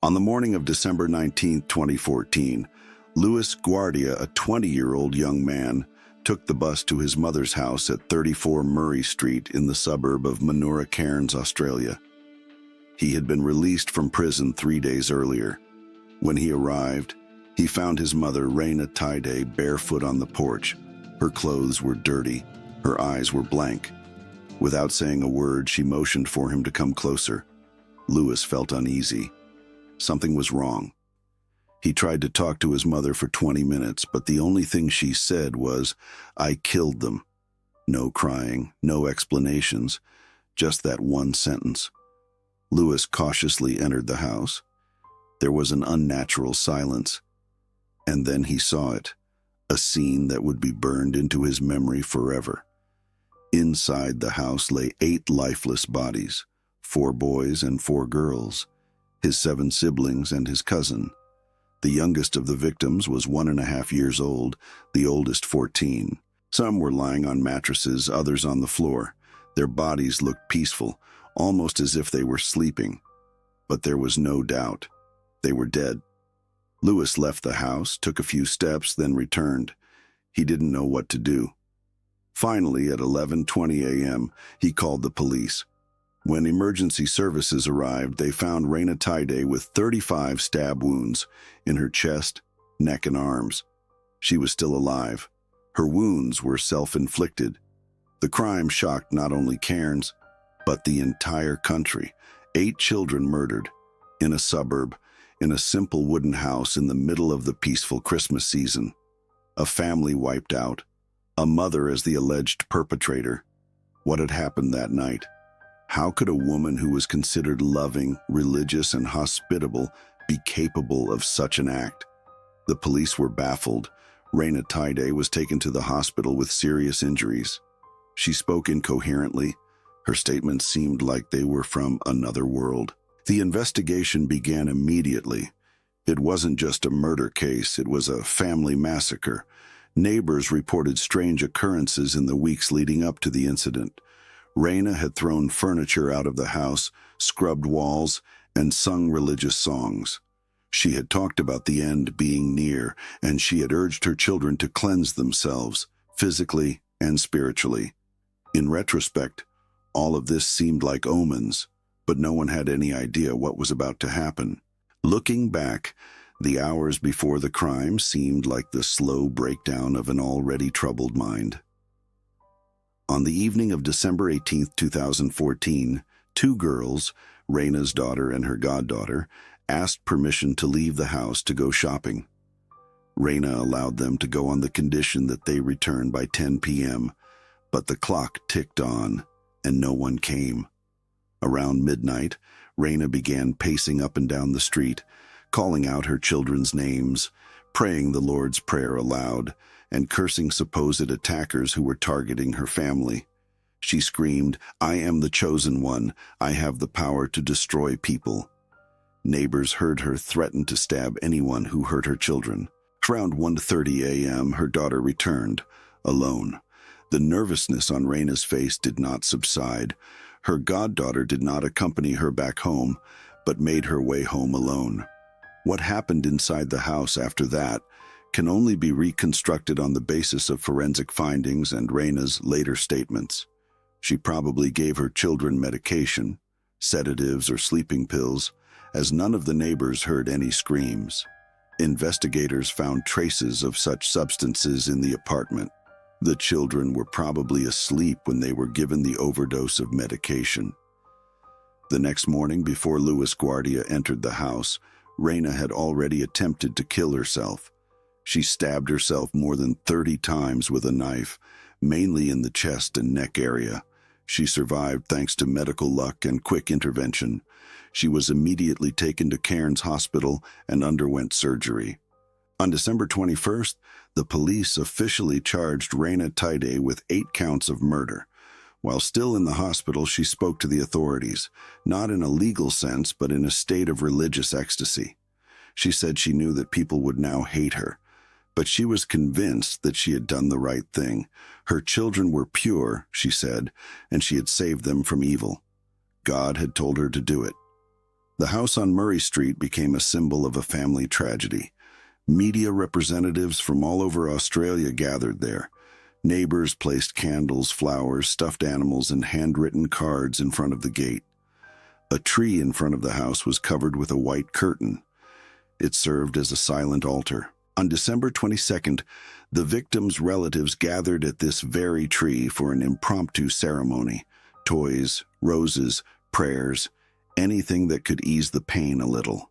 On the morning of December 19, 2014, Louis Guardia, a 20-year-old young man, took the bus to his mother's house at 34 Murray Street in the suburb of Manura Cairns, Australia. He had been released from prison 3 days earlier. When he arrived, he found his mother, Raina Taide, barefoot on the porch. Her clothes were dirty. Her eyes were blank. Without saying a word, she motioned for him to come closer. Louis felt uneasy. Something was wrong. He tried to talk to his mother for 20 minutes, but the only thing she said was, "I killed them." No crying, no explanations, just that one sentence. Louis cautiously entered the house. There was an unnatural silence. And then he saw it, a scene that would be burned into his memory forever. Inside the house lay 8 lifeless bodies, 4 boys and 4 girls, his 7 siblings and his cousin. The youngest of the victims was 1.5 years old, the oldest 14. Some were lying on mattresses, others on the floor. Their bodies looked peaceful, almost as if they were sleeping. But there was no doubt. They were dead. Louis left the house, took a few steps, then returned. He didn't know what to do. Finally, at 11:20 a.m., he called the police. When emergency services arrived, they found Raina Taide with 35 stab wounds in her chest, neck, and arms. She was still alive. Her wounds were self-inflicted. The crime shocked not only Cairns, but the entire country. 8 children murdered, in a suburb, in a simple wooden house in the middle of the peaceful Christmas season. A family wiped out, a mother as the alleged perpetrator. What had happened that night? How could a woman who was considered loving, religious, and hospitable be capable of such an act? The police were baffled. Raina Taide was taken to the hospital with serious injuries. She spoke incoherently. Her statements seemed like they were from another world. The investigation began immediately. It wasn't just a murder case, it was a family massacre. Neighbors reported strange occurrences in the weeks leading up to the incident. Raina had thrown furniture out of the house, scrubbed walls, and sung religious songs. She had talked about the end being near, and she had urged her children to cleanse themselves, physically and spiritually. In retrospect, all of this seemed like omens, but no one had any idea what was about to happen. Looking back, the hours before the crime seemed like the slow breakdown of an already troubled mind. On the evening of December 18, 2014, 2 girls, Raina's daughter and her goddaughter, asked permission to leave the house to go shopping. Raina allowed them to go on the condition that they return by 10 p.m., but the clock ticked on, and no one came. Around midnight, Raina began pacing up and down the street, calling out her children's names, praying the Lord's Prayer aloud, and cursing supposed attackers who were targeting her family. She screamed, "I am the chosen one. I have the power to destroy people." Neighbors heard her threaten to stab anyone who hurt her children. Around 1:30 a.m., her daughter returned, alone. The nervousness on Raina's face did not subside. Her goddaughter did not accompany her back home, but made her way home alone. What happened inside the house after that can only be reconstructed on the basis of forensic findings and Raina's later statements. She probably gave her children medication, sedatives or sleeping pills, as none of the neighbors heard any screams. Investigators found traces of such substances in the apartment. The children were probably asleep when they were given the overdose of medication. The next morning, before Louis Guardia entered the house, Raina had already attempted to kill herself. She stabbed herself more than 30 times with a knife, mainly in the chest and neck area. She survived thanks to medical luck and quick intervention. She was immediately taken to Cairns Hospital and underwent surgery. On December 21st, the police officially charged Raina Taide with 8 counts of murder. While still in the hospital, she spoke to the authorities, not in a legal sense, but in a state of religious ecstasy. She said she knew that people would now hate her, but she was convinced that she had done the right thing. Her children were pure, she said, and she had saved them from evil. God had told her to do it. The house on Murray Street became a symbol of a family tragedy. Media representatives from all over Australia gathered there. Neighbors placed candles, flowers, stuffed animals, and handwritten cards in front of the gate. A tree in front of the house was covered with a white curtain. It served as a silent altar. On December 22nd, the victims' relatives gathered at this very tree for an impromptu ceremony. Toys, roses, prayers, anything that could ease the pain a little.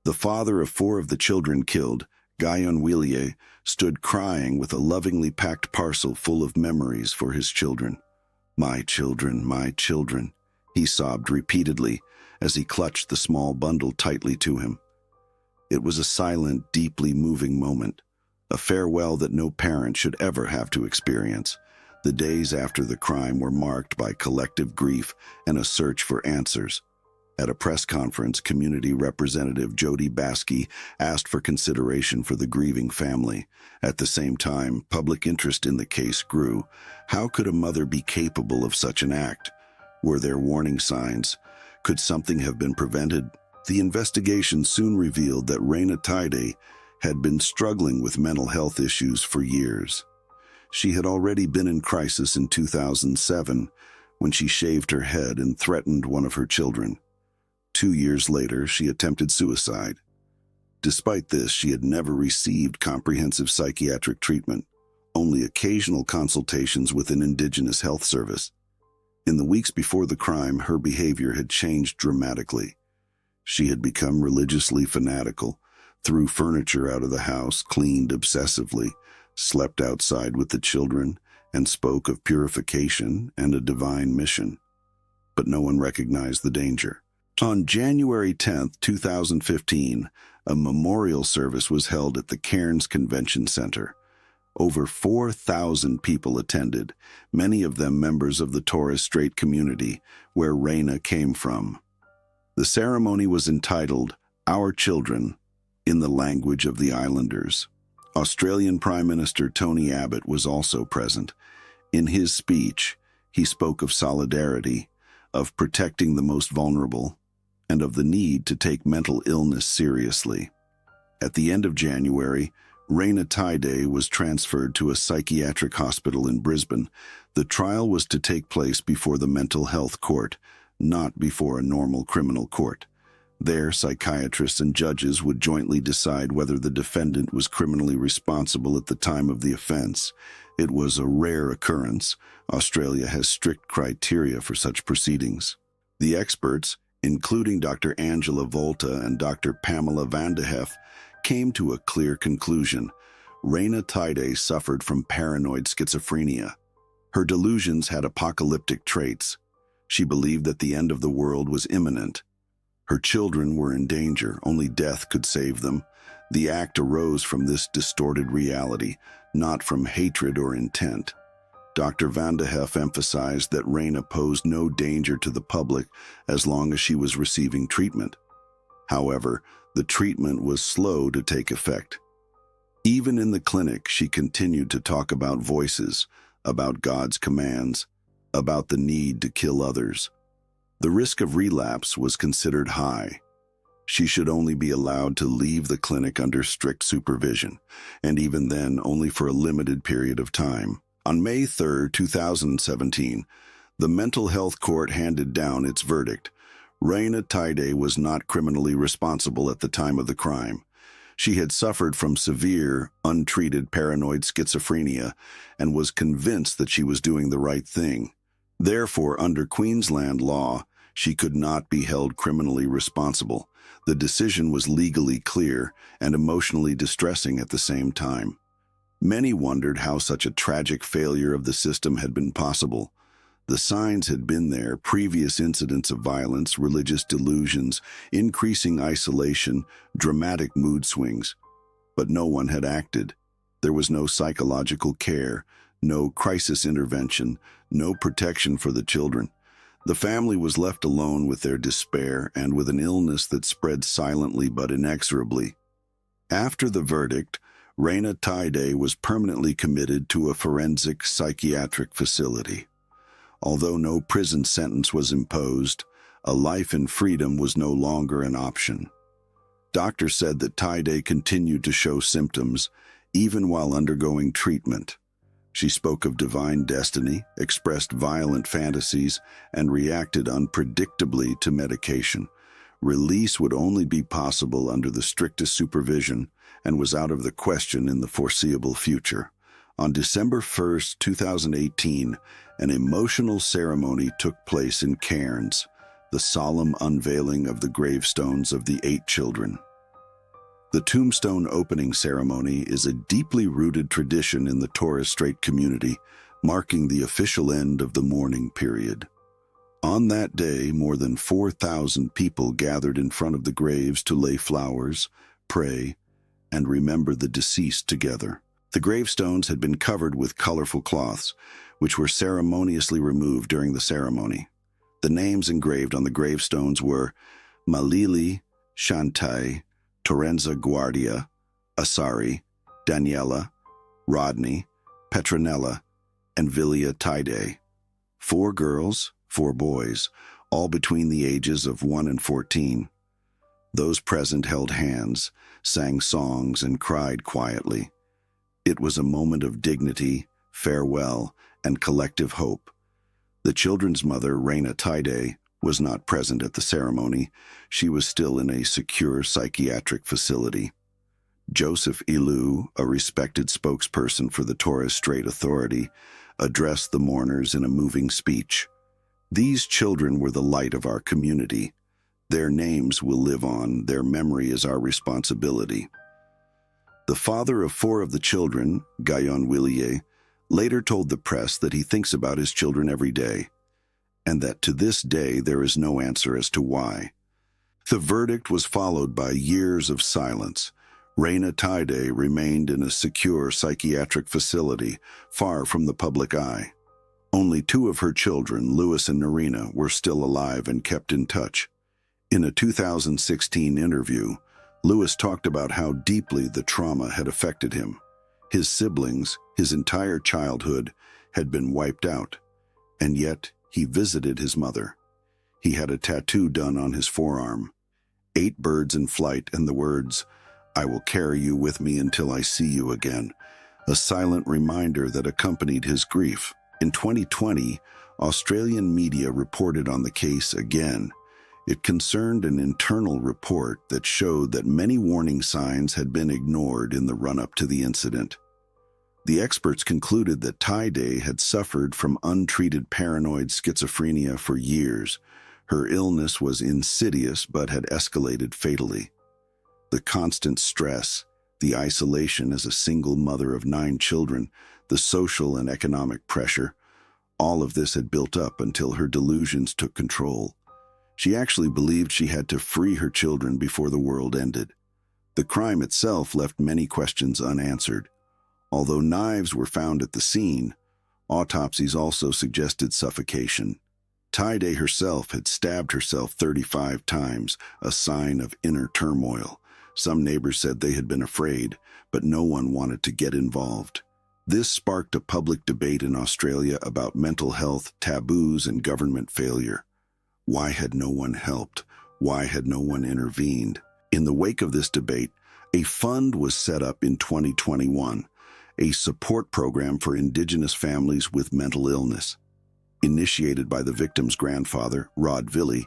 The father of 4 of the children killed, Guy Unwillier, stood crying with a lovingly packed parcel full of memories for his children. My children, he sobbed repeatedly as he clutched the small bundle tightly to him. It was a silent, deeply moving moment, a farewell that no parent should ever have to experience. The days after the crime were marked by collective grief and a search for answers. At a press conference, Community Representative Jody Baskey asked for consideration for the grieving family. At the same time, public interest in the case grew. How could a mother be capable of such an act? Were there warning signs? Could something have been prevented? The investigation soon revealed that Raina Taide had been struggling with mental health issues for years. She had already been in crisis in 2007 when she shaved her head and threatened one of her children. 2 years later, she attempted suicide. Despite this, she had never received comprehensive psychiatric treatment, only occasional consultations with an Indigenous health service. In the weeks before the crime, her behavior had changed dramatically. She had become religiously fanatical, threw furniture out of the house, cleaned obsessively, slept outside with the children, and spoke of purification and a divine mission. But no one recognized the danger. On January 10, 2015, a memorial service was held at the Cairns Convention Center. Over 4,000 people attended, many of them members of the Torres Strait community, where Raina came from. The ceremony was entitled Our Children, in the language of the islanders. Australian Prime Minister Tony Abbott was also present. In his speech, he spoke of solidarity, of protecting the most vulnerable, and of the need to take mental illness seriously. At the end of January, Raina Taide was transferred to a psychiatric hospital in Brisbane. The trial was to take place before the mental health court, not before a normal criminal court. There, psychiatrists and judges would jointly decide whether the defendant was criminally responsible at the time of the offense. It was a rare occurrence. Australia has strict criteria for such proceedings. The experts, including Dr. Angela Volta and Dr. Pamela Van de Hef, came to a clear conclusion. Raina Taide suffered from paranoid schizophrenia. Her delusions had apocalyptic traits. She believed that the end of the world was imminent. Her children were in danger. Only death could save them. The act arose from this distorted reality, not from hatred or intent. Dr. Van de Hef emphasized that Raina posed no danger to the public as long as she was receiving treatment. However, the treatment was slow to take effect. Even in the clinic, she continued to talk about voices, about God's commands, about the need to kill others. The risk of relapse was considered high. She should only be allowed to leave the clinic under strict supervision, and even then only for a limited period of time. On May 3, 2017, the Mental Health Court handed down its verdict. Raina Taide was not criminally responsible at the time of the crime. She had suffered from severe, untreated paranoid schizophrenia and was convinced that she was doing the right thing. Therefore, under Queensland law, she could not be held criminally responsible. The decision was legally clear and emotionally distressing at the same time. Many wondered how such a tragic failure of the system had been possible. The signs had been there: previous incidents of violence, religious delusions, increasing isolation, dramatic mood swings. But no one had acted. There was no psychological care, no crisis intervention, no protection for the children. The family was left alone with their despair and with an illness that spread silently but inexorably. After the verdict, Raina Taide was permanently committed to a forensic psychiatric facility. Although no prison sentence was imposed, A life in freedom was no longer an option. Doctors said that Taide continued to show symptoms, even while undergoing treatment. She spoke of divine destiny, expressed violent fantasies, and reacted unpredictably to medication. Release would only be possible under the strictest supervision and was out of the question in the foreseeable future. On December 1, 2018, an emotional ceremony took place in Cairns, the solemn unveiling of the gravestones of the 8 children. The tombstone opening ceremony is a deeply rooted tradition in the Torres Strait community, marking the official end of the mourning period. On that day, more than 4,000 people gathered in front of the graves to lay flowers, pray, and remember the deceased together. The gravestones had been covered with colorful cloths, which were ceremoniously removed during the ceremony. The names engraved on the gravestones were Malili, Shantai, Torenza Guardia, Asari, Daniela, Rodney, Petronella, and Vilia Taide. 4 girls, 4 boys, all between the ages of 1 and 14. Those present held hands, sang songs, and cried quietly. It was a moment of dignity, farewell, and collective hope. The children's mother, Raina Taide, was not present at the ceremony. She was still in a secure psychiatric facility. Joseph Ilu, a respected spokesperson for the Torres Strait Authority, addressed the mourners in a moving speech. These children were the light of our community. Their names will live on. Their memory is our responsibility. The father of 4 of the children, Gayon Willier, later told the press that he thinks about his children every day, and that to this day there is no answer as to why. The verdict was followed by years of silence. Raina Taide remained in a secure psychiatric facility, far from the public eye. Only 2 of her children, Louis and Narina, were still alive and kept in touch. In a 2016 interview, Louis talked about how deeply the trauma had affected him. His siblings, his entire childhood, had been wiped out, and yet he visited his mother. He had a tattoo done on his forearm, 8 birds in flight and the words, "I will carry you with me until I see you again," a silent reminder that accompanied his grief. In 2020, Australian media reported on the case again. It concerned an internal report that showed that many warning signs had been ignored in the run-up to the incident. The experts concluded that Taide had suffered from untreated paranoid schizophrenia for years. Her illness was insidious but had escalated fatally. The constant stress, the isolation as a single mother of 9 children, the social and economic pressure, all of this had built up until her delusions took control. She actually believed she had to free her children before the world ended. The crime itself left many questions unanswered. Although knives were found at the scene, autopsies also suggested suffocation. Taide herself had stabbed herself 35 times, a sign of inner turmoil. Some neighbors said they had been afraid, but no one wanted to get involved. This sparked a public debate in Australia about mental health, taboos, and government failure. Why had no one helped? Why had no one intervened? In the wake of this debate, a fund was set up in 2021, a support program for Indigenous families with mental illness. Initiated by the victim's grandfather, Rod Villy,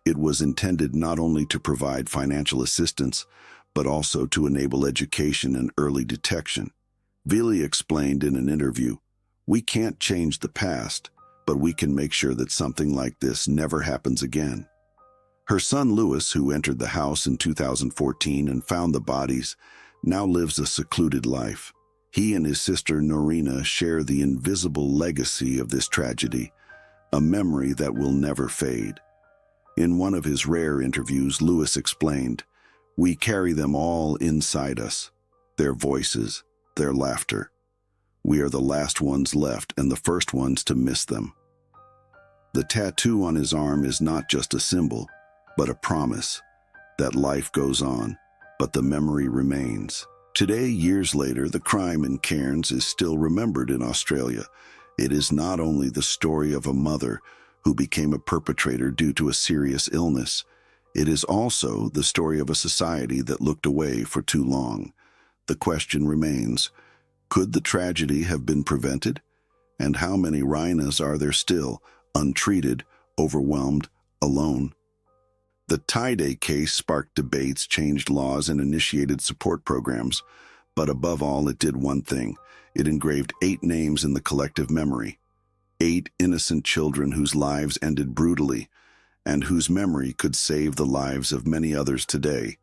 it was intended not only to provide financial assistance, but also to enable education and early detection. Villy explained in an interview, "We can't change the past, but we can make sure that something like this never happens again." Her son Louis, who entered the house in 2014 and found the bodies, now lives a secluded life. He and his sister Norina share the invisible legacy of this tragedy, a memory that will never fade. In one of his rare interviews, Louis explained, "We carry them all inside us, their voices, their laughter. We are the last ones left and the first ones to miss them." The tattoo on his arm is not just a symbol, but a promise that life goes on, but the memory remains. Today, years later, the crime in Cairns is still remembered in Australia. It is not only the story of a mother who became a perpetrator due to a serious illness. It is also the story of a society that looked away for too long. The question remains, could the tragedy have been prevented? And how many rhinos are there still, untreated, overwhelmed, alone? The Tie-Day case sparked debates, changed laws, and initiated support programs. But above all, it did one thing. It engraved 8 names in the collective memory. 8 innocent children whose lives ended brutally, and whose memory could save the lives of many others today.